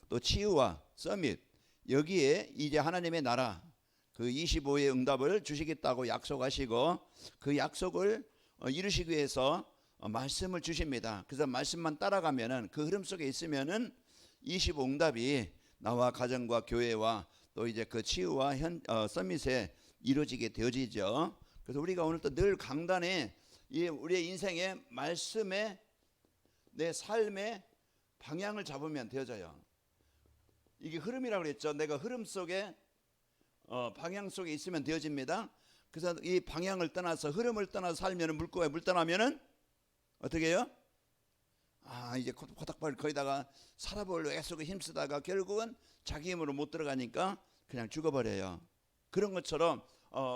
또 치유와 서밋, 여기에 이제 하나님의 나라 그 25의 응답을 주시겠다고 약속하시고, 그 약속을 이루시기 위해서 말씀을 주십니다. 그래서 말씀만 따라가면은, 그 흐름 속에 있으면은 25 응답이 나와 가정과 교회와 또 이제 그 치유와 서밋에 이루어지게 되어지죠. 그래서 우리가 오늘 또 늘 강단에 우리의 인생의 말씀에 내 삶의 방향을 잡으면 되어져요. 이게 흐름이라고 그랬죠. 내가 흐름 속에 방향 속에 있으면 되어집니다. 그래서 이 방향을 떠나서, 흐름을 떠나서 살면은, 물고에 물 떠나면은 어떻게 해요? 이제 코닥발 거기다가 살아보려고 애쓰고 힘쓰다가 결국은 자기 힘으로 못 들어가니까 그냥 죽어버려요. 그런 것처럼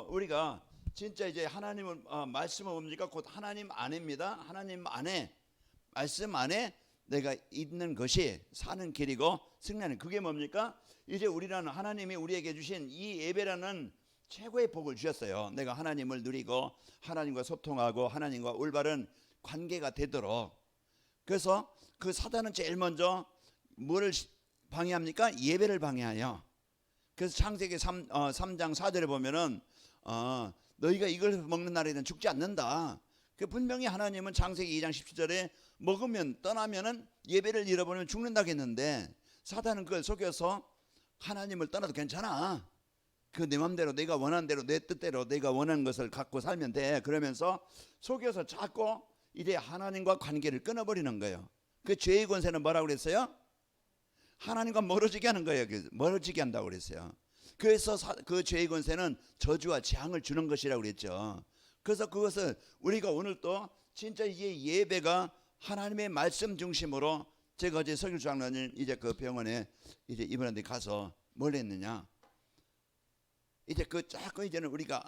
우리가 진짜 이제 하나님을 말씀은 뭡니까? 곧 하나님 안에입니다. 하나님 안에, 말씀 안에 내가 있는 것이 사는 길이고 승리하는, 그게 뭡니까? 이제 우리는 하나님이 우리에게 주신 이 예배라는 최고의 복을 주셨어요. 내가 하나님을 누리고 하나님과 소통하고 하나님과 올바른 관계가 되도록. 그래서 그 사단은 제일 먼저 뭐를 방해합니까? 예배를 방해해요. 그래서 창세기 3장 4절에 보면은 너희가 이걸 먹는 날에는 죽지 않는다. 그 분명히 하나님은 창세기 2장 17절에 먹으면, 떠나면은, 예배를 잃어버리면 죽는다고 했는데, 사단은 그걸 속여서 하나님을 떠나도 괜찮아, 그 내 맘대로 내가 원하는 대로 내 뜻대로 내가 원하는 것을 갖고 살면 돼, 그러면서 속여서 자꾸 이제 하나님과 관계를 끊어버리는 거예요. 그 죄의 권세는 뭐라고 그랬어요? 하나님과 멀어지게 하는 거예요. 멀어지게 한다고 그랬어요. 그래서 그 죄의 권세는 저주와 재앙을 주는 것이라고 그랬죠. 그래서 그것을 우리가 오늘 또 진짜 이제 예배가 하나님의 말씀 중심으로, 제가 어제 석일 장로님 이제 그 병원에 이제 입원한데 가서 뭘 했느냐, 이제 그 자꾸 이제는 우리가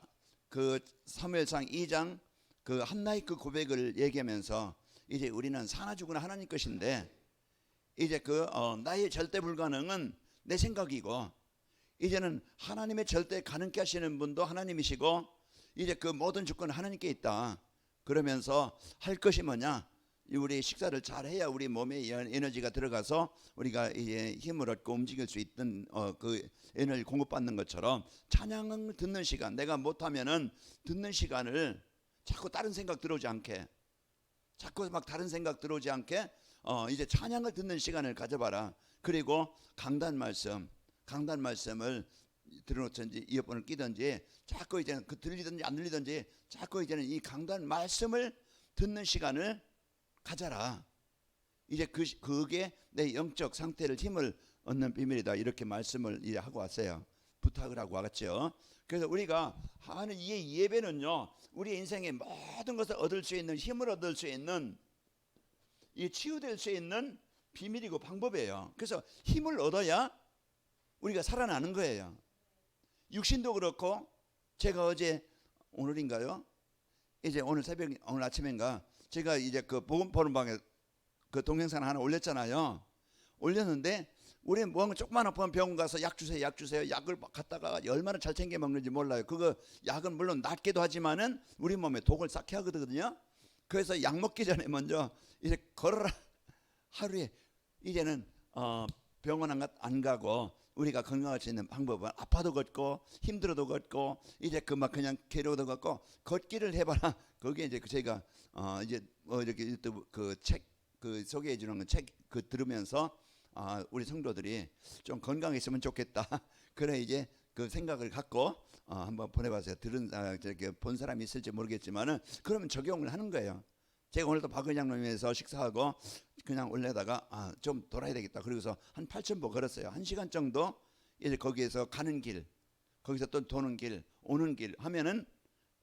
그 사무엘상 2장 그 한나의 그 고백을 얘기하면서, 이제 우리는 사나 죽으나 하나님 것인데, 이제 그 나의 절대 불가능은 내 생각이고, 이제는 하나님의 절대 가능케 하시는 분도 하나님이시고, 이제 그 모든 주권은 하나님께 있다. 그러면서 할 것이 뭐냐, 우리 식사를 잘 해야 우리 몸에 에너지가 들어가서 우리가 이제 힘을 얻고 움직일 수 있던 그 에너지 공급받는 것처럼, 찬양을 듣는 시간, 내가 못하면은 듣는 시간을 자꾸 다른 생각 들어오지 않게, 자꾸 막 다른 생각 들어오지 않게 이제 찬양을 듣는 시간을 가져봐라. 그리고 강단 말씀을 들어놓든지 이어폰을 끼든지, 자꾸 이제는 그 들리든지 안 들리든지 자꾸 이제는 이 강단 말씀을 듣는 시간을 가져라. 이제 그게 내 영적 상태를, 힘을 얻는 비밀이다. 이렇게 말씀을 이제 하고 왔어요. 부탁을 하고 왔죠. 그래서 우리가 하는 이 예배는요, 우리 인생의 모든 것을 얻을 수 있는, 힘을 얻을 수 있는, 이 치유될 수 있는 비밀이고 방법이에요. 그래서 힘을 얻어야 우리가 살아나는 거예요. 육신도 그렇고, 제가 어제, 오늘인가요? 이제 오늘 새벽, 오늘 아침인가, 제가 이제 그 복음 보름방에 그 동영상 하나 올렸잖아요. 올렸는데, 우리 뭔가 조금만 아프면 병원 가서 약 주세요, 약을 갖다가 얼마나 잘 챙겨 먹는지 몰라요. 그거 약은 물론 낫기도 하지만은 우리 몸에 독을 쌓게 하거든요. 그래서 약 먹기 전에 먼저 이제 걸어라. 하루에 이제는 병원 안 가고 우리가 건강할 수 있는 방법은, 아파도 걷고 힘들어도 걷고 이제 그냥 괴로워도 걷고 걷기를 해봐라. 거기에 이제 제가 이제 이렇게 유튜브 그 책 그 소개해 주는 책 그 들으면서 우리 성도들이 좀 건강했으면 좋겠다. 그래 이제 그 생각을 갖고 한번 보내봤어요. 본 사람이 있을지 모르겠지만은 그러면 적용을 하는 거예요. 제가 오늘도 박은장로님에서 식사하고 그냥 올려다가 좀 돌아야 되겠다. 그러고서 한 8,000보 걸었어요. 1시간 정도 이제 거기에서 가는 길, 거기서 또 도는 길, 오는 길 하면은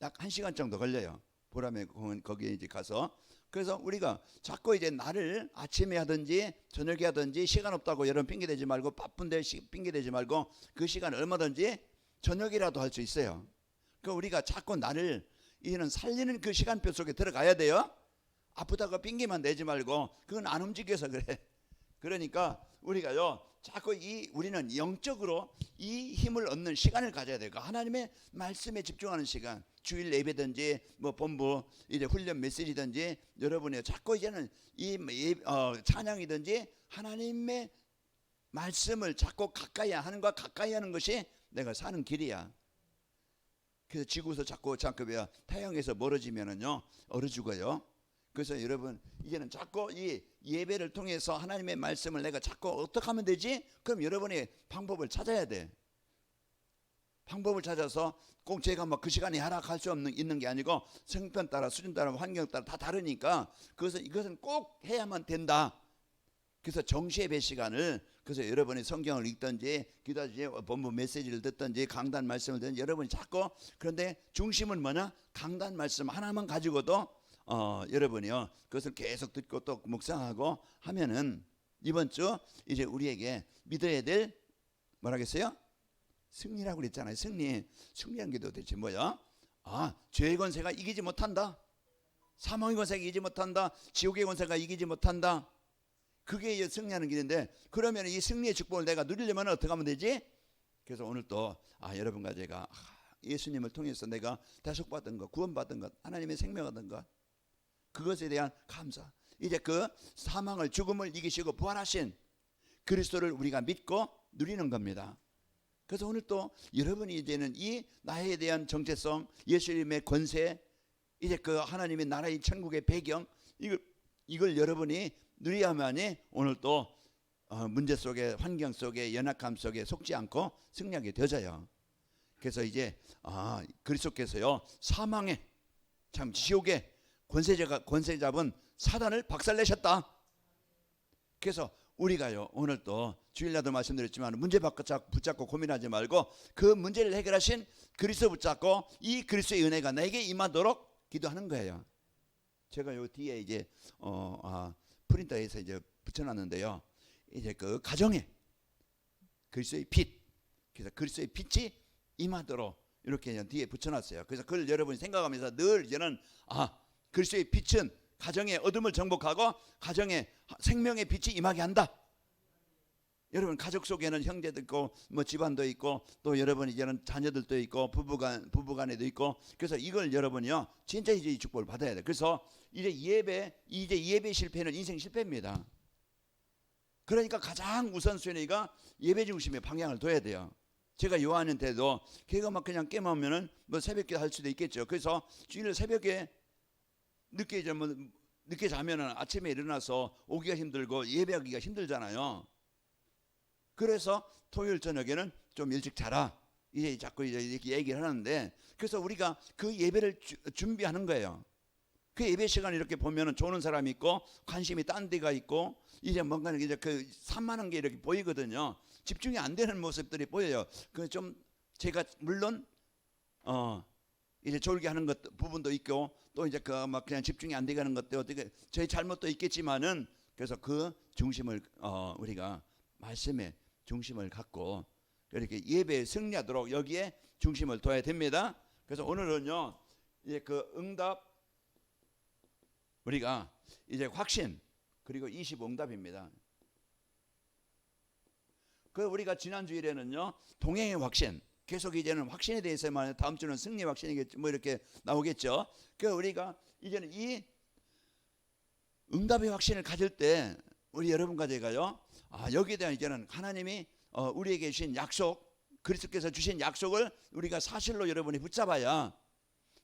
약 1시간 정도 걸려요. 보라매 공원 거기에 이제 가서. 그래서 우리가 자꾸 이제 나를 아침에 하든지 저녁에 하든지, 시간 없다고 여러분 핑계 대지 말고, 바쁜데 핑계 대지 말고, 그 시간 얼마든지 저녁이라도 할 수 있어요. 그러니까 우리가 자꾸 나를 이제는 살리는 그 시간표 속에 들어가야 돼요. 아프다고 핑계만 내지 말고, 그건 안 움직여서 그래. 그러니까 우리가요, 자꾸 우리는 영적으로 이 힘을 얻는 시간을 가져야 돼요. 하나님의 말씀에 집중하는 시간, 주일 예배든지 뭐 본부 이제 훈련 메시지든지, 여러분이 자꾸 이제는 찬양이든지 하나님의 말씀을 자꾸 가까이 하는 거, 가까이 하는 것이 내가 사는 길이야. 그래서 지구에서 자꾸 왜야 태양에서 멀어지면은요 얼어 죽어요. 그래서 여러분 이제는 자꾸 이 예배를 통해서 하나님의 말씀을 내가 자꾸 어떻게 하면 되지? 그럼 여러분이 방법을 찾아야 돼. 방법을 찾아서 꼭 제가 뭐 그 시간에 하락할 수 있는 게 아니고 성편 따라 수준 따라 환경 따라 다 다르니까 이것은 꼭 해야만 된다. 그래서 정시예배 시간을, 그래서 여러분이 성경을 읽든지 기도하든지 본부 메시지를 듣든지 강단 말씀을 듣든지 여러분이 자꾸, 그런데 중심은 뭐냐? 강단 말씀 하나만 가지고도 여러분이요 그것을 계속 듣고 또 묵상하고 하면은 이번 주 이제 우리에게 믿어야 될 뭐라겠어요? 승리라고 그랬잖아요. 승리한 게 도대체 뭐야? 죄의 권세가 이기지 못한다. 사망의 권세가 이기지 못한다. 지옥의 권세가 이기지 못한다. 그게 이제 승리하는 길인데, 그러면 이 승리의 축복을 내가 누리려면 어떻게 하면 되지? 그래서 오늘 또 여러분과 제가 예수님을 통해서 내가 대속받은 것, 구원받은 것, 하나님의 생명 얻은 것, 그것에 대한 감사. 이제 그 사망을, 죽음을 이기시고 부활하신 그리스도를 우리가 믿고 누리는 겁니다. 그래서 오늘 또 여러분이 이제는 이 나에 대한 정체성, 예수님의 권세, 이제 그 하나님의 나라의 천국의 배경, 이걸 여러분이 누려야만이 오늘 또 문제 속에, 환경 속에, 연약함 속에 속지 않고 승리하게 되어져요. 그래서 이제 그리스도께서요 사망의, 참 지옥의 권세 잡은 사단을 박살내셨다. 그래서 우리가요 오늘 또 주일날도 말씀드렸지만 문제 붙잡고 고민하지 말고 그 문제를 해결하신 그리스도 붙잡고 이 그리스도의 은혜가 내게 임하도록 기도하는 거예요. 제가 요 뒤에 이제 프린터에서 이제 붙여놨는데요. 이제 그 가정에 그리스도의 빛, 그래서 그리스도의 빛이 임하도록 이렇게 뒤에 붙여놨어요. 그래서 그걸 여러분이 생각하면서 늘 이제는 그리스도의 빛은 가정의 어둠을 정복하고 가정에 생명의 빛이 임하게 한다. 여러분 가족 속에는 형제도 있고 뭐 집안도 있고 또 여러분 이제는 자녀들도 있고 부부간에도 있고, 그래서 이걸 여러분이요 진짜 이제 이 축복을 받아야 돼. 그래서 이제 예배 실패는 인생 실패입니다. 그러니까 가장 우선순위가 예배 중심의 방향을 둬야 돼요. 제가 요한한테도 걔가 막 그냥 깨마면은 뭐 새벽에 할 수도 있겠죠. 그래서 주일 새벽에 늦게 자면은 아침에 일어나서 오기가 힘들고 예배하기가 힘들잖아요. 그래서 토요일 저녁에는 좀 일찍 자라. 이제 자꾸 이렇게 얘기를 하는데, 그래서 우리가 그 예배를 준비하는 거예요. 그 예배 시간 이렇게 보면은 조는 사람이 있고 관심이 딴 데가 있고 이제 뭔가 이제 그 산만한 게 이렇게 보이거든요. 집중이 안 되는 모습들이 보여요. 그 좀 제가 물론 이제 졸게하는 것 부분도 있고 또 이제 그 막 그냥 집중이 안 되는 것도 어떻게 저희 잘못도 있겠지만은, 그래서 그 중심을 우리가 말씀에 중심을 갖고 이렇게 예배에 승리하도록 여기에 중심을 둬야 됩니다. 그래서 오늘은요 이제 그 응답, 우리가 이제 확신 그리고 25응답입니다. 그 우리가 지난 주일에는요 동행의 확신, 계속 이제는 확신에 대해서만, 다음 주는 승리 확신이겠죠, 뭐 이렇게 나오겠죠. 그 우리가 이제는 이 응답의 확신을 가질 때 우리 여러분과 제가요 여기에 대한 이제는 하나님이 우리에게 주신 약속, 그리스도께서 주신 약속을 우리가 사실로 여러분이 붙잡아야,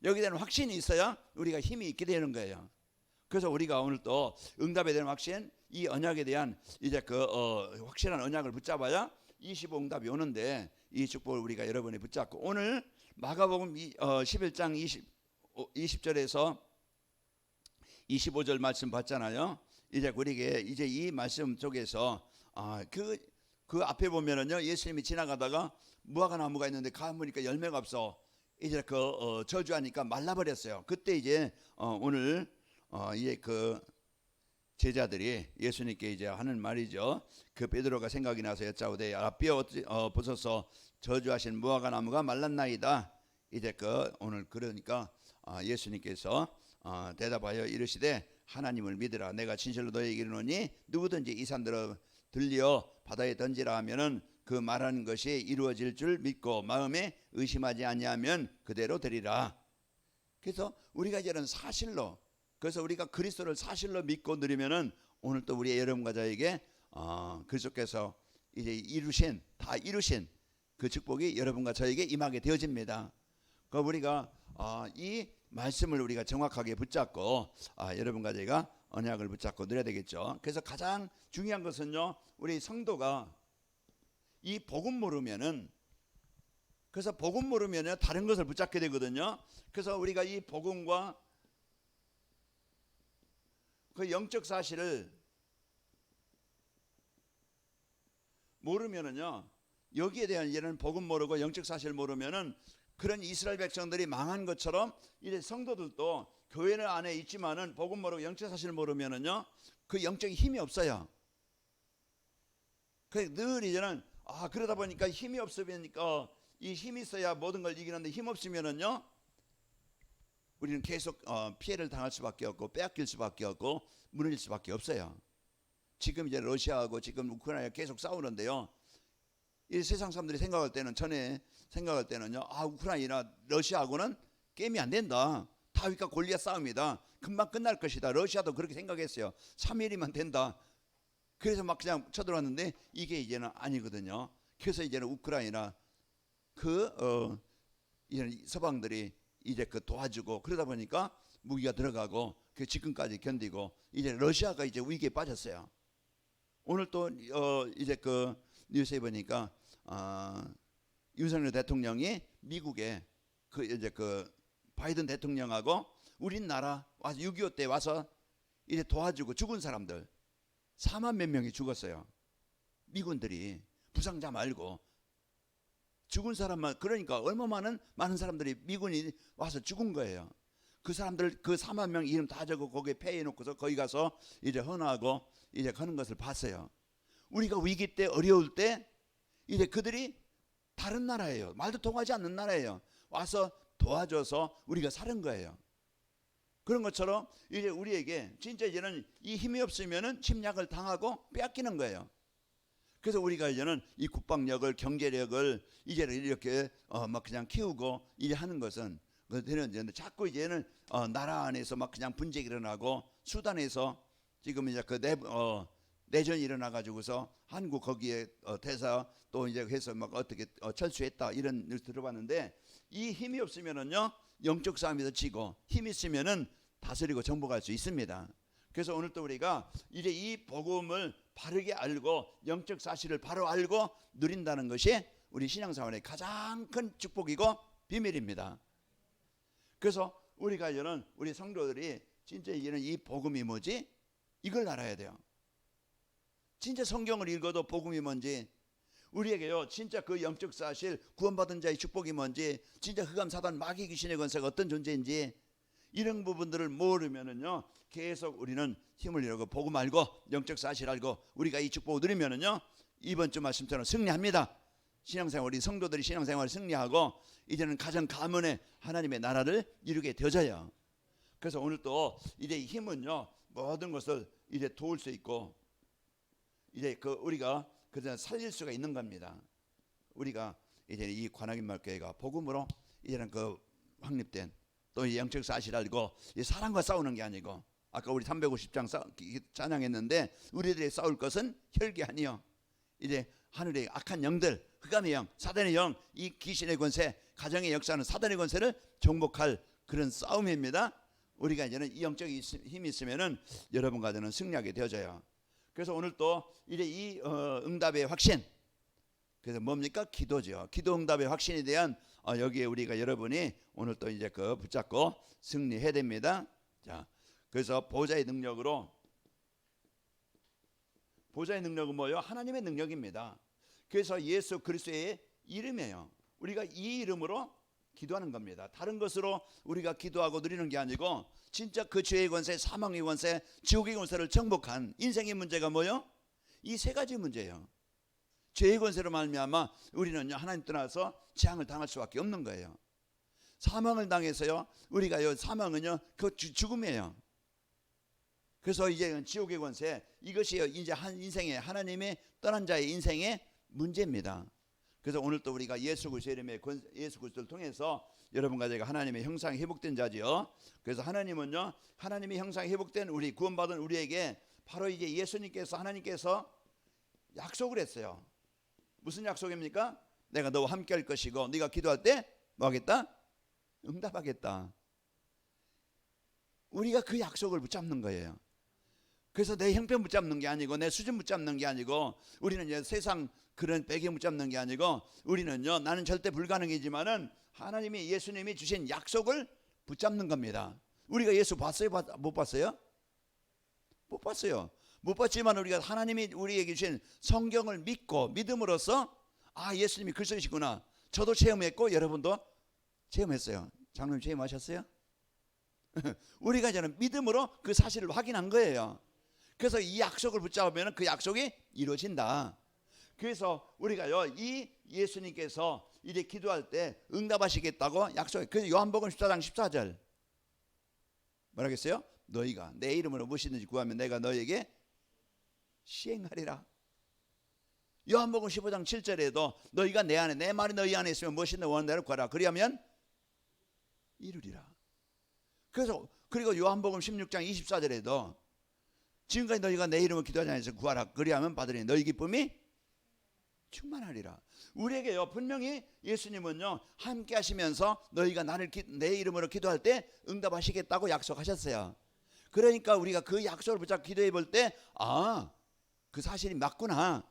여기에 대한 확신이 있어야 우리가 힘이 있게 되는 거예요. 그래서 우리가 오늘 또 응답에 대한 확신, 이 언약에 대한 이제 그 확실한 언약을 붙잡아야 25응답이 오는데, 이 축복을 우리가 여러분이 붙잡고, 오늘 마가복음 11장 20절에서 25절 말씀 봤잖아요. 이제 우리에게 이제 이 말씀 속에서 그 앞에 보면은요 예수님이 지나가다가 무화과 나무가 있는데 가보니까 열매가 없어. 이제 그 저주하니까 말라버렸어요. 그때 이제 오늘 이제 그 제자들이 예수님께 이제 하는 말이죠. 그 베드로가 생각이 나서 여짜오되 뼈 벗어서 저주하신 무화과 나무가 말랐나이다. 이제 그 오늘 그러니까 예수님께서 대답하여 이르시되 하나님을 믿으라. 내가 진실로 너희에게 이르노니 누구든지 이 산들어 들려 바다에 던지라 하면은 그 말하는 것이 이루어질 줄 믿고 마음에 의심하지 아니하면 그대로 되리라. 그래서 우리가 이제는 사실로, 그래서 우리가 그리스도를 사실로 믿고 누리면은 오늘 또 우리 여러분과 저에게 그리스도께서 이제 다 이루신 그 축복이 여러분과 저에게 임하게 되어집니다. 그 우리가 이 말씀을 우리가 정확하게 붙잡고 여러분과 제가 언약을 붙잡고 누려야 되겠죠. 그래서 가장 중요한 것은요, 우리 성도가 이 복음 모르면은, 그래서 복음 모르면은 다른 것을 붙잡게 되거든요. 그래서 우리가 이 복음과 그 영적 사실을 모르면은요, 여기에 대한 이제는 복음 모르고 영적 사실 모르면은 그런 이스라엘 백성들이 망한 것처럼 이제 성도들도 교회 안에 있지만은 복음 모르고 영적 사실 모르면은요, 그 영적인 힘이 없어요. 늘 이제는 그러다 보니까 힘이 없으니까, 이 힘이 있어야 모든 걸 이기는데 힘 없으면은요, 우리는 계속 피해를 당할 수밖에 없고 빼앗길 수밖에 없고 무너질 수밖에 없어요. 지금 이제 러시아하고 지금 우크라이나 계속 싸우는데요, 이 세상 사람들이 생각할 때는, 전에 생각할 때는요, 우크라이나 러시아하고는 게임이 안 된다, 다윗과 골리앗 싸움이다, 금방 끝날 것이다. 러시아도 그렇게 생각했어요. 3일이면 된다. 그래서 막 그냥 쳐들어왔는데 이게 이제는 아니거든요. 그래서 이제는 우크라이나 이제는 서방들이 이제 그 도와주고, 그러다 보니까 무기가 들어가고 그 지금까지 견디고, 이제 러시아가 이제 위기에 빠졌어요. 오늘 또 이제 그 뉴스에 보니까 윤석열 대통령이 미국에 이제 그 바이든 대통령하고 우리나라 와서 6.25 때 와서 이제 도와주고 죽은 사람들 4만 몇 명이 죽었어요. 미군들이, 부상자 말고 죽은 사람만, 그러니까 얼마나 많은 사람들이 미군이 와서 죽은 거예요. 그 사람들 그 4만 명 이름 다 적어 거기에 폐해 놓고서 거기 가서 이제 헌화하고 이제 하는 것을 봤어요. 우리가 위기 때, 어려울 때 이제 그들이 다른 나라예요. 말도 통하지 않는 나라예요. 와서 도와줘서 우리가 사는 거예요. 그런 것처럼 이제 우리에게 진짜 이제는 이 힘이 없으면은 침략을 당하고 빼앗기는 거예요. 그래서 우리가 이제는 이 국방력을, 경제력을 이제 이렇게 막 그냥 키우고 이제 하는 것은, 그들은 자꾸 이제는 나라 안에서 막 그냥 분쟁이 일어나고, 수단에서 지금 이제 그 내전이 일어나 가지고서 한국 거기에 대사 또 이제 해서 막 어떻게 철수했다, 이런 뉴스 들어봤는데, 이 힘이 없으면은요, 영적 싸움에서 지고, 힘이 있으면은 다스리고 정복할 수 있습니다. 그래서 오늘 또 우리가 이제 이 복음을 바르게 알고 영적 사실을 바로 알고 누린다는 것이 우리 신앙생활의 가장 큰 축복이고 비밀입니다. 그래서 우리가 이제는 우리 성도들이 진짜 이제는 이 복음이 뭐지? 이걸 알아야 돼요. 진짜 성경을 읽어도 복음이 뭔지, 우리에게요 진짜 그 영적 사실, 구원받은 자의 축복이 뭔지, 진짜 흑암 사단 마귀 귀신의 권세가 어떤 존재인지, 이런 부분들을 모르면은요, 계속 우리는 힘을 잃고 복음 알고 영적 사실 알고 우리가 이 축복을 누리면은요, 이번 주 말씀처럼 승리합니다. 신앙생활, 우리 성도들이 신앙생활을 승리하고 이제는 가정 가문에 하나님의 나라를 이루게 되어져요. 그래서 오늘 또 이제 힘은요, 모든 것을 이제 도울 수 있고, 이제 우리가 그래서 살릴 수가 있는 겁니다. 우리가 이제 이 관악인말교회가 복음으로 이제는 확립된, 또 이 영적 사실 알고 이 사람과 싸우는 게 아니고, 아까 우리 350장 찬양했는데, 우리들이 싸울 것은 혈기 아니요, 이제 하늘의 악한 영들, 흑암의 영, 사단의 영, 이 귀신의 권세, 가정의 역사는 사단의 권세를 정복할 그런 싸움입니다. 우리가 이제는 이 영적 힘이 있으면은 여러분과 저는 승리하게 되어져요. 그래서 오늘 또 이제 이 응답의 확신, 그래서 뭡니까? 기도죠. 기도 응답의 확신에 대한 여기에 우리가 여러분이 오늘 또 이제 붙잡고 승리해야 됩니다. 자, 그래서 보좌의 능력은 뭐예요? 하나님의 능력입니다. 그래서 예수 그리스도의 이름이에요. 우리가 이 이름으로 기도하는 겁니다. 다른 것으로 우리가 기도하고 누리는 게 아니고, 진짜 그 죄의 권세, 사망의 권세, 지옥의 권세를 정복한 인생의 문제가 뭐예요? 이 세 가지 문제예요. 죄의 권세로 말미암아 우리는 하나님 떠나서 재앙을 당할 수밖에 없는 거예요. 사망을 당해서요, 우리가요, 사망은요 그 죽음이에요. 그래서 이제 지옥의 권세, 이것이 이제 한 인생의, 하나님의 떠난 자의 인생의 문제입니다. 그래서 오늘 또 우리가 예수 그리스도의 이름의 예수 그리스도를 통해서 여러분과 제가 하나님의 형상이 회복된 자지요. 그래서 하나님은요, 하나님의 형상이 회복된 우리, 구원받은 우리에게 바로 이제 예수님께서, 하나님께서 약속을 했어요. 무슨 약속입니까? 내가 너와 함께 할 것이고 네가 기도할 때 뭐 하겠다? 응답하겠다. 우리가 그 약속을 붙잡는 거예요. 그래서 내 형편 붙잡는 게 아니고 내 수준 붙잡는 게 아니고 우리는 이제 세상 그런 배경 붙잡는 게 아니고 우리는요, 나는 절대 불가능이지만은 하나님이 예수님이 주신 약속을 붙잡는 겁니다. 우리가 예수 봤어요? 못 봤어요? 못 봤어요. 못 봤지만 우리가 하나님이 우리에게 주신 성경을 믿고 믿음으로써 아, 예수님이 그리스도이시구나. 저도 체험했고 여러분도 체험했어요. 장로님 체험하셨어요? 우리가 이제는 믿음으로 그 사실을 확인한 거예요. 그래서 이 약속을 붙잡으면 그 약속이 이루어진다. 그래서 우리가요, 이 예수님께서 이제 기도할 때 응답하시겠다고 약속해. 그래서 요한복음 14장 14절 뭐라겠어요? 너희가 내 이름으로 무엇이든지 구하면 내가 너희에게 시행하리라. 요한복음 15장 7절에도 너희가 내 안에 내 말이 너희 안에 있으면 무엇이든 원하는 대로 구하라. 그리하면 이루리라. 그래서 그리고 요한복음 16장 24절에도 지금까지 너희가 내 이름을 기도하지 않아서 구하라. 그리하면 받으리니 너희 기쁨이 충만하리라. 우리에게요, 분명히 예수님은요 함께 하시면서 너희가 내 이름으로 기도할 때 응답하시겠다고 약속하셨어요. 그러니까 우리가 그 약속을 붙잡고 기도해 볼 때 아, 그 사실이 맞구나.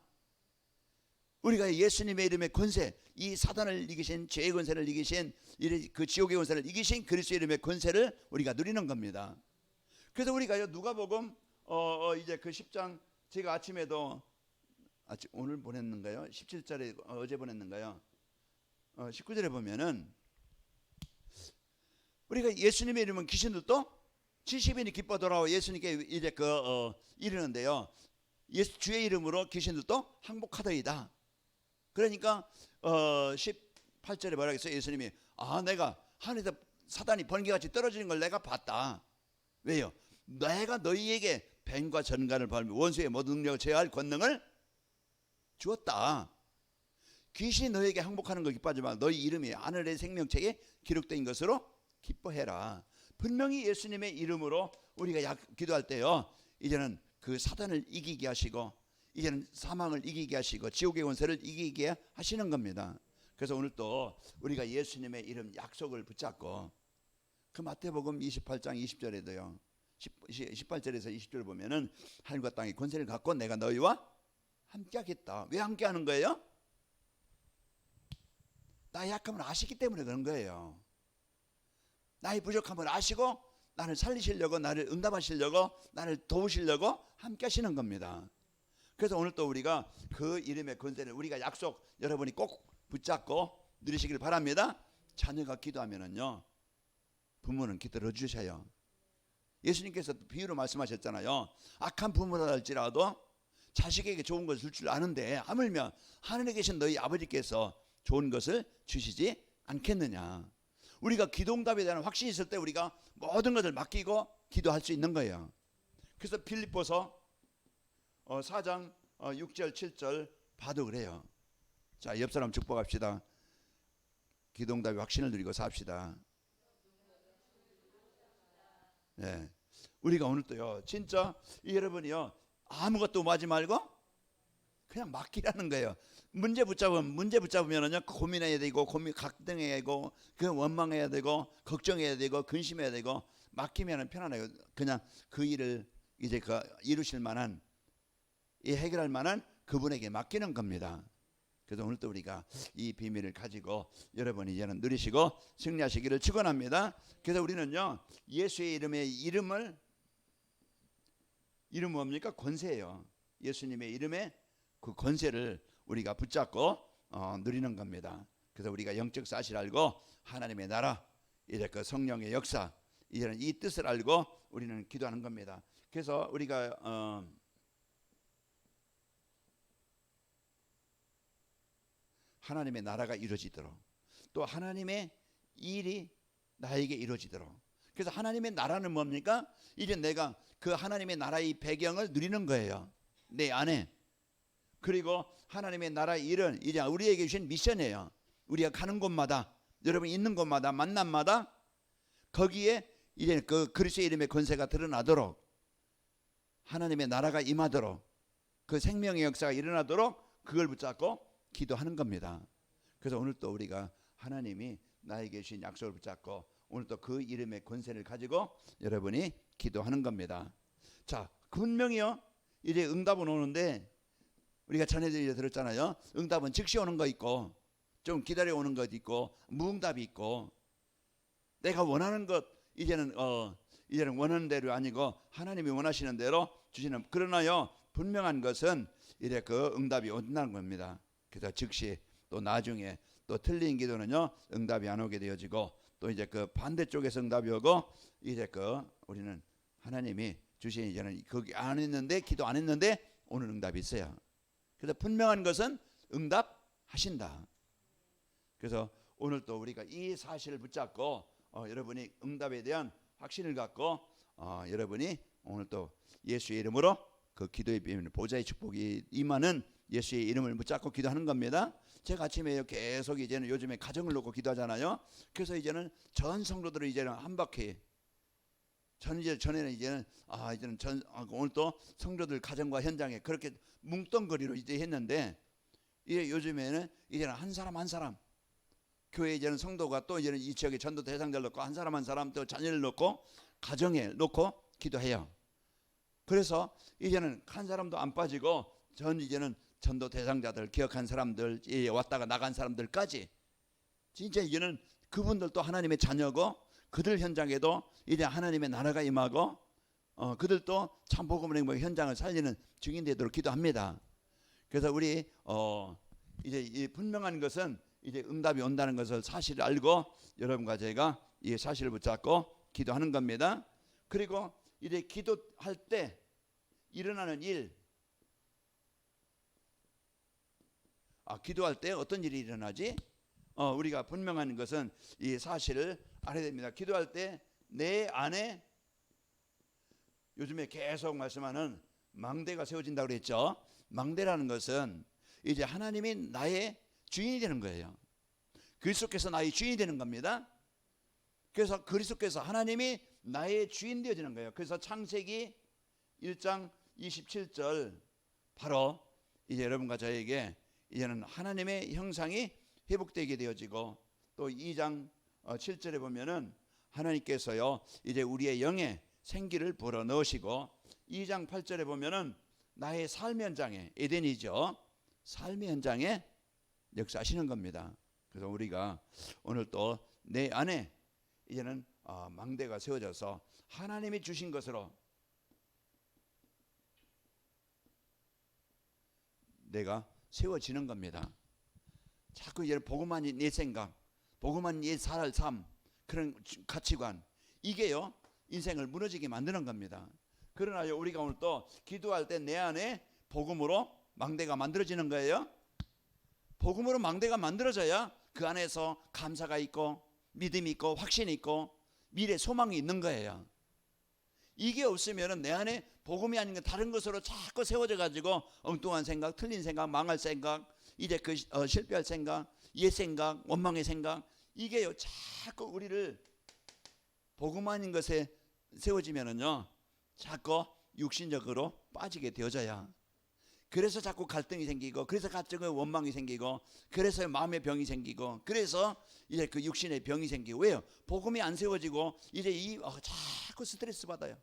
우리가 예수님의 이름의 권세, 이 사단을 이기신, 죄의 권세를 이기신, 그 지옥의 권세를 이기신 그리스도의 이름의 권세를 우리가 누리는 겁니다. 그래서 우리가요, 누가복음 이제 그 10장 제가 아침에도 오늘 보냈는가요? 17절에 어제 보냈는가요? 19절에 보면은 우리가 예수님의 이름은 귀신들도 70인이 기뻐 돌아와 예수님께 이제 이르는데요. 주의 이름으로 귀신들도 항복하더이다. 그러니까 18절에 뭐라 했어요? 예수님이 내가 하늘에서 사단이 번개같이 떨어지는 걸 내가 봤다. 왜요? 내가 너희에게 뱀과 전갈을 밟으며 원수의 모든 능력을 제어할 권능을 주었다. 귀신이 너희에게 항복하는 걸 기뻐하지 마. 너희 이름이 하늘의 생명책에 기록된 것으로 기뻐해라. 분명히 예수님의 이름으로 우리가 기도할 때요, 이제는 그 사단을 이기게 하시고 이제는 사망을 이기게 하시고 지옥의 권세를 이기게 하시는 겁니다. 그래서 오늘 또 우리가 예수님의 이름 약속을 붙잡고 그 마태복음 28장 20절에도요 18절에서 20절 보면은 하늘과 땅의 권세를 갖고 내가 너희와 함께 하겠다. 왜 함께 하는 거예요? 나의 약함을 아시기 때문에 그런 거예요. 나의 부족함을 아시고 나를 살리시려고, 나를 응답하시려고, 나를 도우시려고 함께 하시는 겁니다. 그래서 오늘 또 우리가 그 이름의 권세를 우리가 약속 여러분이 꼭 붙잡고 누리시길 바랍니다. 자녀가 기도하면은요 부모는 기도를 주셔요. 예수님께서 비유로 말씀하셨잖아요. 악한 부모라 할지라도 자식에게 좋은 것을 줄 줄 아는데 하물며 하늘에 계신 너희 아버지께서 좋은 것을 주시지 않겠느냐. 우리가 기도응답에 대한 확신이 있을 때 우리가 모든 것을 맡기고 기도할 수 있는 거예요. 그래서 빌립보서 4장 6절 7절 봐도 그래요. 자, 옆 사람 축복합시다. 기도응답의 확신을 누리고 삽시다. 네, 우리가 오늘 또요 진짜 여러분이요 아무것도 하지 말고 그냥 맡기라는 거예요. 문제 붙잡으면은요 고민해야 되고 각등해야 되고 그 원망해야 되고 걱정해야 되고 근심해야 되고 맡기면은 편안해요. 그냥 그 일을 이제 이루실 만한 해결할 만한 그분에게 맡기는 겁니다. 그래서 오늘 또 우리가 이 비밀을 가지고 여러분이 이제는 누리시고 승리하시기를 축원합니다. 그래서 우리는요 예수의 이름은 뭡니까? 권세예요. 예수님의 이름의 그 권세를 우리가 붙잡고 누리는 겁니다. 그래서 우리가 영적 사실 알고 하나님의 나라, 이제 그 성령의 역사, 이제는 이 뜻을 알고 우리는 기도하는 겁니다. 그래서 우리가 하나님의 나라가 이루어지도록, 또 하나님의 일이 나에게 이루어지도록. 그래서 하나님의 나라는 뭡니까? 이제 내가 그 하나님의 나라의 배경을 누리는 거예요, 내 안에. 그리고 하나님의 나라의 일은 이제 우리에게 주신 미션이에요. 우리가 가는 곳마다, 여러분 있는 곳마다, 만남마다 거기에 이제 그 그리스도의 이름의 권세가 드러나도록, 하나님의 나라가 임하도록, 그 생명의 역사가 일어나도록 그걸 붙잡고 기도하는 겁니다. 그래서 오늘 또 우리가 하나님이 나에게 주신 약속을 붙잡고 오늘 또 그 이름의 권세를 가지고 여러분이 기도하는 겁니다. 자, 분명히요. 이제 응답은 오는데 우리가 전에도 이제 들었잖아요. 응답은 즉시 오는 거 있고 좀 기다려 오는 것 있고 무응답이 있고 내가 원하는 것 이제는 원하는 대로 아니고 하나님이 원하시는 대로 주시는 그러나요 분명한 것은 이제 그 응답이 온다는 겁니다. 그래서 즉시 또 나중에 또 틀린 기도는요 응답이 안 오게 되어지고 또 이제 그 반대쪽에서 응답이 오고 이제 그 우리는 하나님이 주신 이제는 거기 안 했는데 기도 안 했는데 오늘 응답이 있어요. 그래서 분명한 것은 응답하신다. 그래서 오늘 또 우리가 이 사실을 붙잡고 여러분이 응답에 대한 확신을 갖고 여러분이 오늘 또 예수의 이름으로 그 기도의 비밀 보좌의 축복이 임하는 예수의 이름을 붙잡고 기도하는 겁니다. 제가 아침에 계속 이제는 요즘에 가정을 놓고 기도하잖아요. 그래서 이제는 전 성도들을 이제는 한 바퀴 전에는 이제는 오늘 또 성도들 가정과 현장에 그렇게 뭉뚱그리로 이제 했는데 이제 요즘에는 이제는 한 사람 한 사람 교회 이제는 성도가 또 이제는 이 지역에 전도 대상자를 놓고 한 사람 또 자녀를 놓고 가정에 놓고 기도해요. 그래서 이제는 한 사람도 안 빠지고 이제는 전도 대상자들 기억한 사람들 왔다가 나간 사람들까지 진짜 이제는 그분들도 하나님의 자녀고 그들 현장에도 이제 하나님의 나라가 임하고 그들도 참 복음의 현장을 살리는 증인 되도록 기도합니다. 그래서 우리 이제 이 분명한 것은 이제 응답이 온다는 것을 사실을 알고 여러분과 제가 이 사실을 붙잡고 기도하는 겁니다. 그리고 이제 기도할 때 일어나는 일, 기도할 때 어떤 일이 일어나지? 우리가 분명한 것은 이 사실을 알아야 됩니다. 기도할 때 내 안에 요즘에 계속 말씀하는 망대가 세워진다고 그랬죠. 망대라는 것은 이제 하나님이 나의 주인이 되는 거예요. 그리스도께서 나의 주인이 되는 겁니다. 그래서 그리스도께서 하나님이 나의 주인 되어지는 거예요. 그래서 창세기 1장 27절 바로 이제 여러분과 저에게 이제는 하나님의 형상이 회복되게 되어지고 또 2장 7절에 보면은 하나님께서요 이제 우리의 영에 생기를 불어넣으시고 2장 8절에 보면은 나의 삶의 현장에 에덴이죠. 삶의 현장에 역사하시는 겁니다. 그래서 우리가 오늘 또 내 안에 이제는 망대가 세워져서 하나님이 주신 것으로 내가 세워지는 겁니다. 자꾸 이제 복음만이 내 생각, 복음만이 내 살 삶, 그런 가치관 이게요 인생을 무너지게 만드는 겁니다. 그러나 우리가 오늘 또 기도할 때 내 안에 복음으로 망대가 만들어지는 거예요. 복음으로 망대가 만들어져야 그 안에서 감사가 있고 믿음이 있고 확신이 있고 미래 소망이 있는 거예요. 이게 없으면 내 안에 복음이 아닌 다른 것으로 자꾸 세워져 가지고 엉뚱한 생각, 틀린 생각, 망할 생각, 이제 실패할 생각, 옛 생각, 원망의 생각 이게요 자꾸 우리를 복음 아닌 것에 세워지면은요 자꾸 육신적으로 빠지게 되어져야. 그래서 자꾸 갈등이 생기고 그래서 가정에 원망이 생기고 그래서 마음의 병이 생기고 그래서 이제 그 육신의 병이 생기고 왜요? 복음이 안 세워지고 이제 자꾸 스트레스 받아요.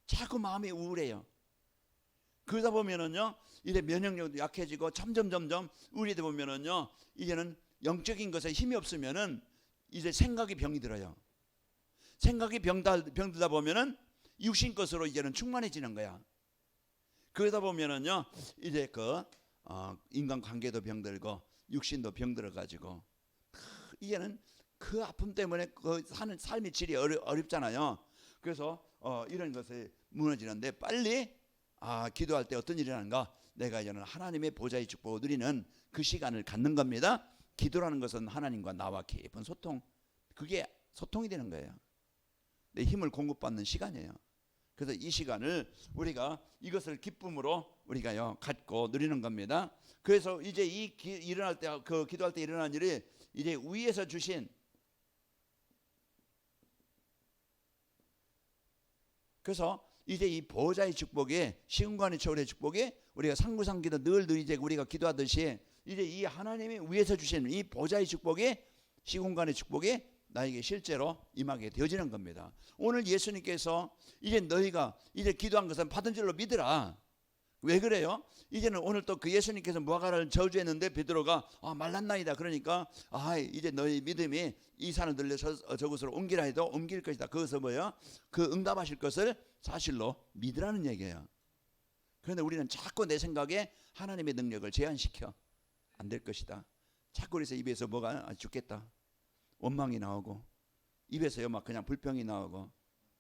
자꾸 마음이 우울해요. 그러다 보면은요 이제 면역력도 약해지고 점점 우리들 보면은요 이제는 영적인 것에 힘이 없으면은 이제 생각이 병이 들어요. 생각이 병들다 보면은 육신 것으로 이제는 충만해지는 거야. 그러다 보면은요 이제 인간 관계도 병들고 육신도 병들어 가지고 이제는 그 아픔 때문에 사는 삶의 질이 어렵잖아요. 그래서 이런 것이 무너지는데 빨리 기도할 때 어떤 일이 일어나는가? 내가 이제는 하나님의 보좌의 축복을 누리는 그 시간을 갖는 겁니다. 기도라는 것은 하나님과 나와 깊은 소통, 그게 소통이 되는 거예요. 내 힘을 공급받는 시간이에요. 그래서 이 시간을 우리가 이것을 기쁨으로 우리가요 갖고 누리는 겁니다. 그래서 이제 일어날 때 기도할 때 일어난 일이 이제 위에서 주신 그래서 이제 이 보호자의 축복에 시간관의 초월의 축복에 우리가 상구상기도 늘 이제 우리가 기도하듯이 이제 이 하나님이 위에서 주시는 이 보좌의 축복이, 시공간의 축복이 나에게 실제로 임하게 되어지는 겁니다. 오늘 예수님께서 이제 너희가 이제 기도한 것은 받은 줄로 믿으라. 왜 그래요? 이제는 오늘 또 그 예수님께서 무화과를 저주했는데 베드로가 말랐나이다. 그러니까 이제 너희 믿음이 이 산을 들려서 저곳으로 옮기라 해도 옮길 것이다. 그것은 뭐예요? 그 응답하실 것을 사실로 믿으라는 얘기예요. 그런데 우리는 자꾸 내 생각에 하나님의 능력을 제한시켜. 안 될 것이다. 자꾸 그래서 입에서 뭐가 죽겠다, 원망이 나오고, 입에서요 막 그냥 불평이 나오고,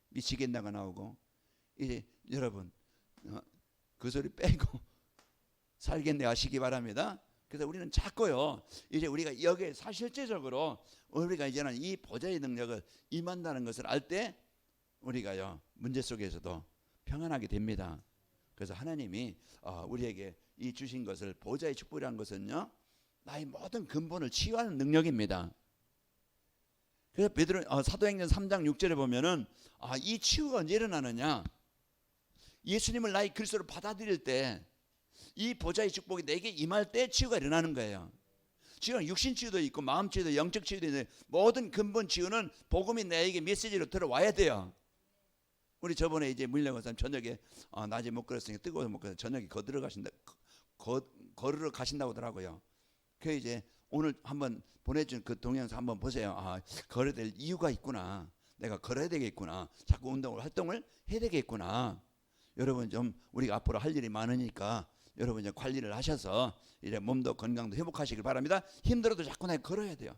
미치겠다가 나오고. 이제 여러분 그 소리 빼고 살겠네 하시기 바랍니다. 그래서 우리는 자꾸요 이제 우리가 여기에 실제적으로 우리가 이제는 이 보좌의 능력을 임한다는 것을 알 때 우리가요 문제 속에서도 평안하게 됩니다. 그래서 하나님이 우리에게 이 주신 것을, 보좌의 축복이라는 것은요 나의 모든 근본을 치유하는 능력입니다. 그래서 베드로 사도행전 3장 6절에 보면은 이 치유가 언제 일어나느냐, 예수님을 나의 그리스도로 받아들일 때, 이 보좌의 축복이 내게 임할 때 치유가 일어나는 거예요. 치유는 육신 치유도 있고 마음 치유도, 영적 치유도 있는데 모든 근본 치유는 복음이 내게 메시지로 들어와야 돼요. 우리 저번에 이제 물려가서 저녁에 낮에 못 걸었으니까 뜨거워서 못 걸어서 저녁에 걸으러 가신다고 하더라고요. 그 이제 오늘 한번 보내준 그 동영상 한번 보세요. 걸어야 될 이유가 있구나. 내가 걸어야 되겠구나. 자꾸 활동을 해야 되겠구나. 여러분 좀 우리가 앞으로 할 일이 많으니까 여러분 이제 관리를 하셔서 이제 몸도 건강도 회복하시길 바랍니다. 힘들어도 자꾸 내가 걸어야 돼요.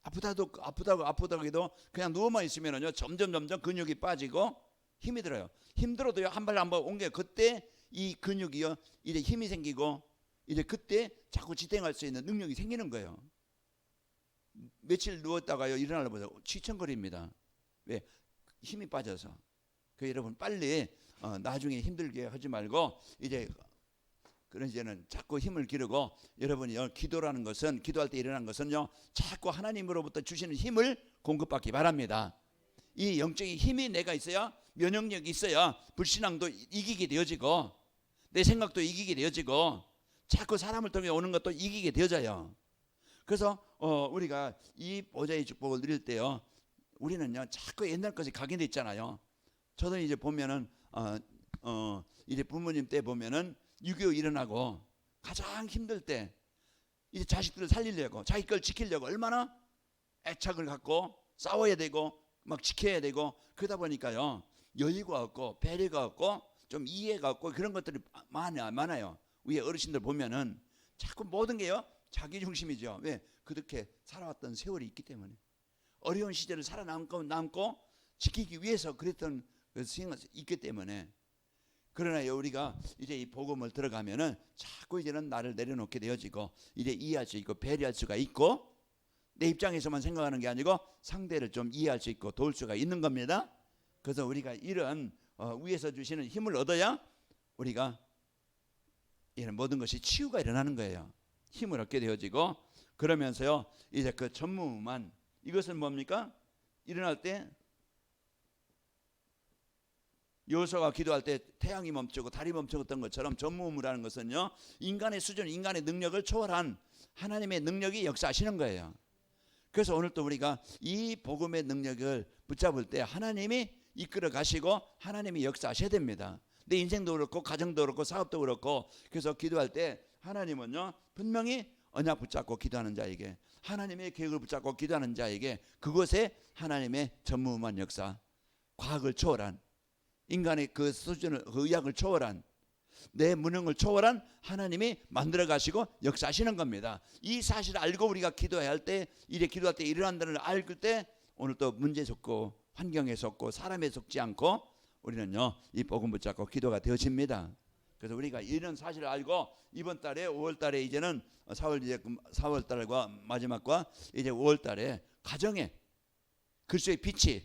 아프다고 해도 그냥 누워만 있으면은요 점점 근육이 빠지고 힘이 들어요. 힘들어도요 한 발 한 발 옮겨. 그때 이 근육이요 이제 힘이 생기고, 이제 그때 자꾸 지탱할 수 있는 능력이 생기는 거예요. 며칠 누웠다가요 일어나려보자 취천거립니다. 왜? 힘이 빠져서. 그 여러분 빨리 나중에 힘들게 하지 말고 이제 그런 이제는 자꾸 힘을 기르고, 여러분이요 기도라는 것은, 기도할 때 일어나는 것은요 자꾸 하나님으로부터 주시는 힘을 공급받기 바랍니다. 이 영적인 힘이 내가 있어야, 면역력이 있어야 불신앙도 이기게 되어지고, 내 생각도 이기게 되어지고, 자꾸 사람을 통해 오는 것도 이기게 되어져요. 그래서 우리가 이 보좌의 축복을 누릴 때요 우리는요 자꾸 옛날 것이 각인돼 있잖아요. 저도 이제 보면은 이제 부모님 때 보면은 6.25 일어나고 가장 힘들 때 이제 자식들을 살리려고, 자기 걸 지키려고 얼마나 애착을 갖고 싸워야 되고 막 지켜야 되고, 그러다 보니까요 여유가 없고 배려가 없고 좀 이해가 없고 그런 것들이 많아요. 위에 어르신들 보면은 자꾸 모든 게요 자기 중심이죠. 왜? 그렇게 살아왔던 세월이 있기 때문에, 어려운 시절을 살아남고 지키기 위해서 그랬던 그 생각이 있기 때문에. 그러나 우리가 이제 이 복음을 들어가면은 자꾸 이제는 나를 내려놓게 되어지고, 이제 이해할 수 있고 배려할 수가 있고, 내 입장에서만 생각하는 게 아니고 상대를 좀 이해할 수 있고 도울 수가 있는 겁니다. 그래서 우리가 이런 위에서 주시는 힘을 얻어야 우리가 이런 모든 것이 치유가 일어나는 거예요. 힘을 얻게 되어지고, 그러면서요 이제 그 전무후무한, 이것은 뭡니까? 일어날 때 여호수아가 기도할 때 태양이 멈추고 달이 멈추었던 것처럼 전무후무라는 것은요 인간의 수준, 인간의 능력을 초월한 하나님의 능력이 역사하시는 거예요. 그래서 오늘 또 우리가 이 복음의 능력을 붙잡을 때 하나님이 이끌어 가시고 하나님이 역사하셔야 됩니다. 내 인생도 그렇고 가정도 그렇고 사업도 그렇고. 그래서 기도할 때 하나님은요 분명히 언약 붙잡고 기도하는 자에게, 하나님의 계획을 붙잡고 기도하는 자에게 그것에 하나님의 전무후무한 역사, 과학을 초월한, 인간의 그 수준을, 그 의학을 초월한, 내 무능을 초월한 하나님이 만들어 가시고 역사하시는 겁니다. 이 사실을 알고 우리가 기도해야 할 때, 이래 기도할 때 일어난다는 걸 알 때 오늘 또 문제 속고 환경에 속고 사람에 속지 않고 우리는요 이 복음 붙잡고 기도가 되어집니다. 그래서 우리가 이런 사실을 알고 이번 달에 5월 달에 이제는 4월 달과 마지막과 이제 5월 달에 가정에 그리스도의 빛이,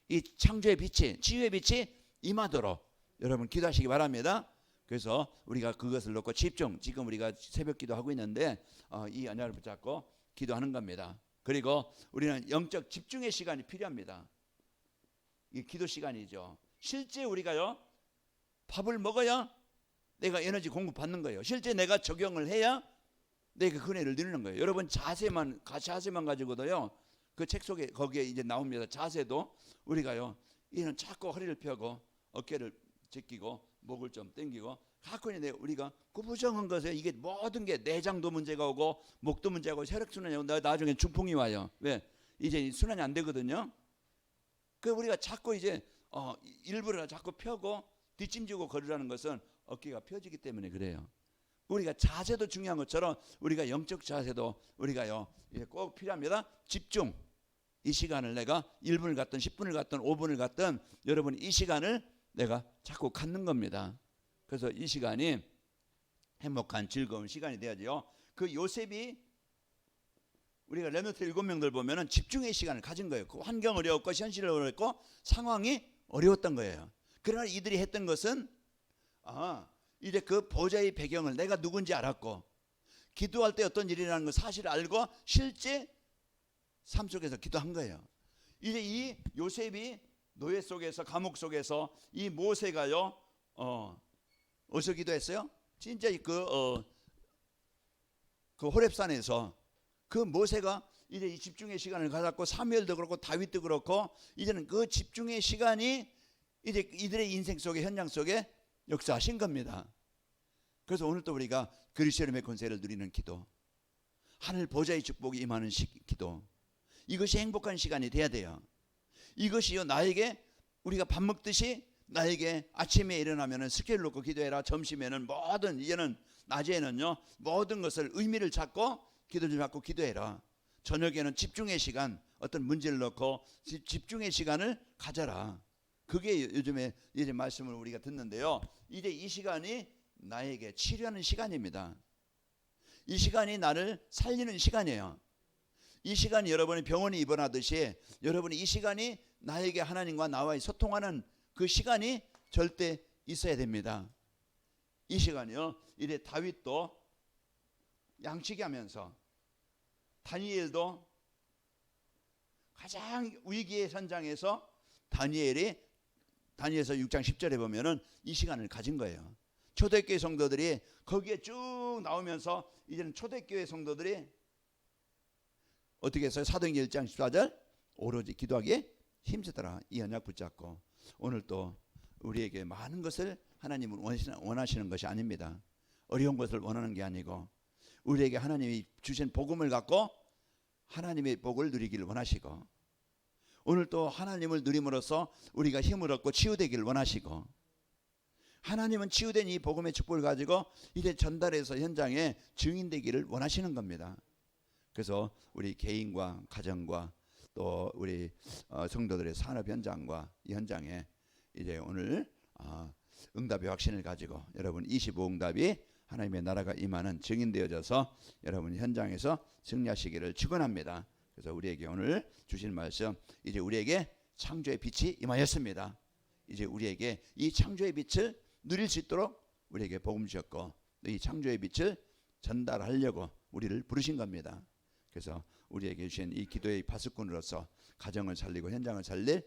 이 창조의 빛이, 치유의 빛이 임하도록 여러분 기도하시기 바랍니다. 그래서 우리가 그것을 놓고 집중, 지금 우리가 새벽 기도하고 있는데 이 언약을 붙잡고 기도하는 겁니다. 그리고 우리는 영적 집중의 시간이 필요합니다. 이 기도 시간이죠. 실제 우리가요 밥을 먹어야 내가 에너지 공급받는 거예요. 실제 내가 적용을 해야 내가 그 은혜를 누리는 거예요. 여러분 자세만 가지고도요. 그 책 속에 거기에 이제 나옵니다. 자세도 우리가요. 이는 자꾸 허리를 펴고 어깨를 제끼고 목을 좀 당기고 가끔 이제 우리가 구부정한 것에 이게 모든 게 내장도 문제가 오고 목도 문제가 오고 혈액순환이 오고 나중에 중풍이 와요. 왜? 이제 순환이 안 되거든요. 그 우리가 자꾸 이제 일부러 자꾸 펴고 뒷짐지고 걸으라는 것은 어깨가 펴지기 때문에 그래요. 우리가 자세도 중요한 것처럼 우리가 영적 자세도 우리가요 꼭 필요합니다. 집중. 이 시간을 내가 1분을 갖든 10분을 갖든 5분을 갖든 여러분 이 시간을 내가 자꾸 갖는 겁니다. 그래서 이 시간이 행복한 즐거운 시간이 돼야죠. 그 요셉이 우리가 렘넌트 7명들 보면은 집중의 시간을 가진 거예요. 그 환경 어려웠고 현실 어려웠고 상황이 어려웠던 거예요. 그러나 이들이 했던 것은 이제 그 보좌의 배경을 내가 누군지 알았고 기도할 때 어떤 일이라는 걸 사실을 알고 실제 삶 속에서 기도한 거예요. 이제 이 요셉이 노예 속에서 감옥 속에서 이 모세가요 어디서 기도했어요? 진짜 그 호렙산에서 그 모세가 이제 이 집중의 시간을 가졌고 사무엘도 그렇고 다윗도 그렇고 이제는 그 집중의 시간이 이제 이들의 인생 속에 현장 속에 역사하신 겁니다. 그래서 오늘 또 우리가 그리스도의 이름의 권세를 누리는 기도, 하늘 보좌의 축복이 임하는 기도, 이것이 행복한 시간이 돼야 돼요. 이것이요 나에게 우리가 밥 먹듯이 나에게 아침에 일어나면은 스케줄 놓고 기도해라. 점심에는 모든 이제는 낮에는요 모든 것을 의미를 찾고 기도를 받고 기도해라. 저녁에는 집중의 시간 어떤 문제를 넣고 집중의 시간을 가져라. 그게 요즘에 이제 말씀을 우리가 듣는데요. 이제 이 시간이 나에게 치료하는 시간입니다. 이 시간이 나를 살리는 시간이에요. 이 시간이 여러분이 병원에 입원하듯이 여러분이 이 시간이 나에게 하나님과 나와의 소통하는 그 시간이 절대 있어야 됩니다. 이 시간이요. 이래 다윗도 양치기 하면서 다니엘도 가장 위기의 현장에서 다니엘서 6장 10절에 보면은 이 시간을 가진 거예요. 초대교회 성도들이 거기에 쭉 나오면서 이제는 초대교회 성도들이 어떻게 했어요? 사도행전 1장 14절 오로지 기도하기에 힘쓰더라. 이 언약 붙잡고 오늘 또 우리에게 많은 것을 하나님은 원하시는 것이 아닙니다. 어려운 것을 원하는 게 아니고 우리에게 하나님이 주신 복음을 갖고 하나님의 복을 누리기를 원하시고 오늘 또 하나님을 누림으로써 우리가 힘을 얻고 치유되기를 원하시고 하나님은 치유된 이 복음의 축복을 가지고 이제 전달해서 현장에 증인되기를 원하시는 겁니다. 그래서 우리 개인과 가정과 또 우리 성도들의 산업 현장과 이 현장에 이제 오늘 응답의 확신을 가지고 여러분 25응답이 하나님의 나라가 임하는 증인되어져서 여러분 현장에서 승리하시기를 축원합니다. 그래서 우리에게 오늘 주신 말씀 이제 우리에게 창조의 빛이 임하였습니다. 이제 우리에게 이 창조의 빛을 누릴 수 있도록 우리에게 복음 주셨고 이 창조의 빛을 전달하려고 우리를 부르신 겁니다. 그래서 우리에게 주신 이 기도의 파수꾼으로서 가정을 살리고 현장을 살릴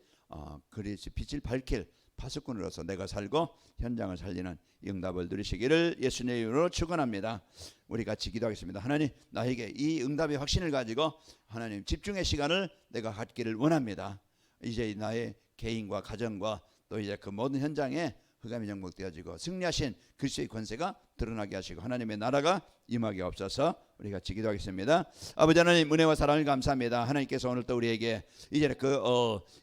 그리스도의 빛을 밝힐 파수꾼으로서 내가 살고 현장을 살리는 응답을 누리시기를 예수님의 이름으로 축원합니다. 우리 같이 기도하겠습니다. 하나님 나에게 이 응답의 확신을 가지고 하나님 집중의 시간을 내가 갖기를 원합니다. 이제 나의 개인과 가정과 또 이제 그 모든 현장에 흑암이 정복되어지고 승리하신 그리스도의 권세가 드러나게 하시고 하나님의 나라가 임하게 없어서 우리 같이 기도하겠습니다. 아버지 하나님 은혜와 사랑을 감사합니다. 하나님께서 오늘 또 우리에게 이제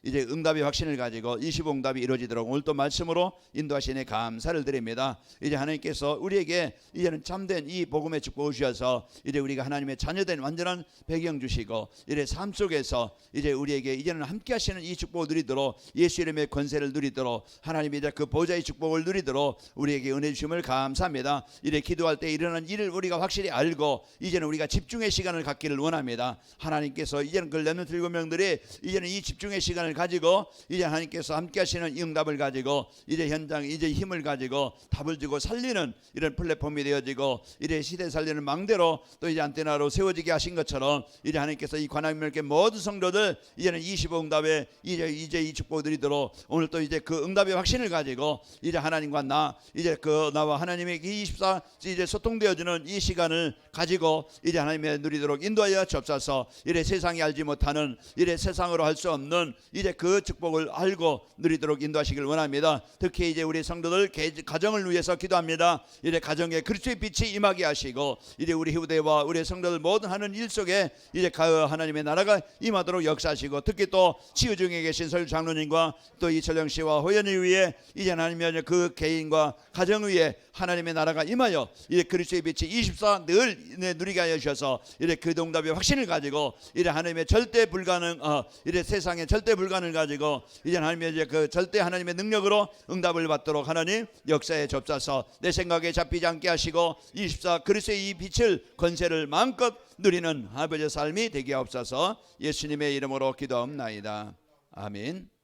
이제 응답의 확신을 가지고 25응답이 이루어지도록 오늘 또 말씀으로 인도하시니 감사를 드립니다. 이제 하나님께서 우리에게 이제는 참된 이 복음의 축복을 주셔서 이제 우리가 하나님의 자녀된 완전한 배경 주시고 이제 삶 속에서 이제 우리에게 이제는 함께 하시는 이 축복을 누리도록 예수 이름의 권세를 누리도록 하나님이 이제 그 보좌의 축복을 누리도록 우리에게 은혜 주심을 감사합니다. 이제 기도할 때 일어나는 일을 우리가 확실히 알고 이제는 우리가 집중의 시간을 갖기를 원합니다. 하나님께서 이제는 그 렘넌트 7명들이 이제는 이 집중의 시간을 가지고 이제 하나님께서 함께 하시는 응답을 가지고 이제 현장 이제 힘을 가지고 답을 주고 살리는 이런 플랫폼이 되어지고 이제 시대 살리는 망대로 또 이제 안테나로 세워지게 하신 것처럼 이제 하나님께서 이 관악명계 모든 성도들 이제는 25응답에 이제 이 축복을 드리도록 오늘 또 이제 그 응답의 확신을 가지고 이제 하나님과 이제 나와 하나님의 24 이제 소통되어지는 이 시간을 가지고 축복도 이제 하나님의 누리도록 인도하여 주옵소서. 이래 세상이 알지 못하는, 이래 세상으로 할 수 없는 이제 그 축복을 알고 누리도록 인도하시길 원합니다. 특히 이제 우리 성도들 가정을 위해서 기도합니다. 이래 가정에 그리스도의 빛이 임하게 하시고 이제 우리 후대와 우리 성도들 모든 하는 일 속에 이제 하나님의 나라가 임하도록 역사하시고, 특히 또 치유 중에 계신 설 장로님과 또 이철영 씨와 호연이 위에 이제 하나님의 그 개인과 가정 위에 하나님의 나라가 임하여 이제 그리스도의 빛이 24 늘 누리게 하여 주셔서 이제 그 응답의 확신을 가지고 이제 하나님의 절대 불가능 이제 세상의 절대 불가능을 가지고 이제 하나님의 이제 그 절대 하나님의 능력으로 응답을 받도록 하나님 역사에 접사서 내 생각에 잡히지 않게 하시고 24 그리스도의 이 빛을 권세를 마음껏 누리는 아버지의 삶이 되게 하옵소서. 예수님의 이름으로 기도하옵나이다. 아멘.